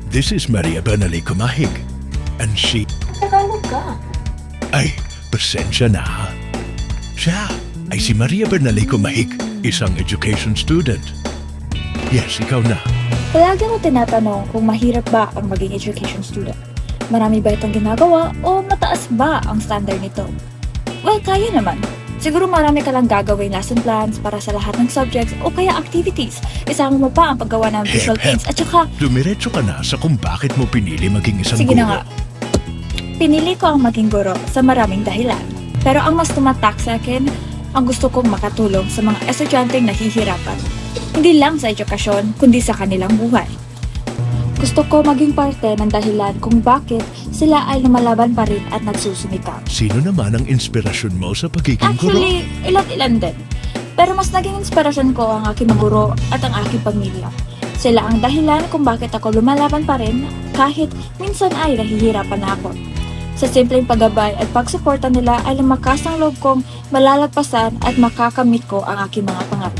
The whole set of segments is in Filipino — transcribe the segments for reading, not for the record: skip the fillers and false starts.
This is Maria Bernali Kumahig. And she... Tagalog ka. Ay, pasensya na ha. Siya ay si Maria Bernali Kumahig, isang education student. Yes, ikaw na. Palagi mo tinatanong kung mahirap ba ang maging education student. Marami ba itong ginagawa o mataas ba ang standard nito? Well, kaya naman. Siguro marami ka lang gagawin lesson plans para sa lahat ng subjects o kaya activities. Isama mo pa ang paggawa ng visual aids at saka... Dumiretso ka na sa kung bakit mo pinili maging isang Sige guro. na nga. Pinili ko ang maging guro sa maraming dahilan. Pero ang mas tumatak sa akin, ang gusto kong makatulong sa mga estudyanteng nahihirapan. Hindi lang sa edukasyon, kundi sa kanilang buhay. Gusto ko maging parte ng dahilan kung bakit sila ay lumalaban pa rin at nagsusumikap. Sino naman ang inspirasyon mo sa pagiging guro? Actually, ilan-ilan din. Pero mas naging inspirasyon ko ang aking mga guro at ang aking pamilya. Sila ang dahilan kung bakit ako lumalaban pa rin kahit minsan ay nahihirapan na ako. Sa simpleng paggabay at pagsuporta nila ay lumakas ang loob kong malalagpasan at makakamit ko ang aking mga pangarap.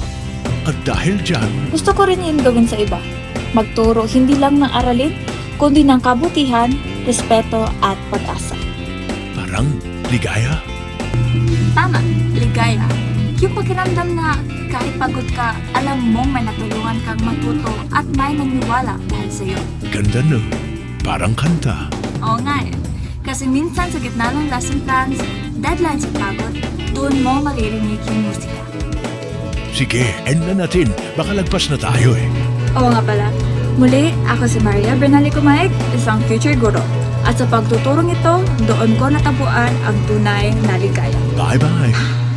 At dahil dyan, Gusto ko rin yun gawin sa iba. Magturo hindi lang ng aralin, kundi ng kabutihan, respeto at pag-asa. parang ligaya. Tama, ligaya. Yung pakiramdam na kahit pagod ka, alam mong may natulungan kang matuto at may naniwala dahil sa'yo. Ganda no. Parang kanta. Oo nga eh. Kasi minsan sa gitna ng lesson plans, deadlines at pagod, doon mo maririnig yung musika. Sige, end na natin. Baka lagpas na tayo eh. Oo nga pala. Muli, ako si Maria Bernali Kumaig, isang future guro. At sa pagtuturong ito, doon ko natabuan ang tunay na ligaya. Bye-bye.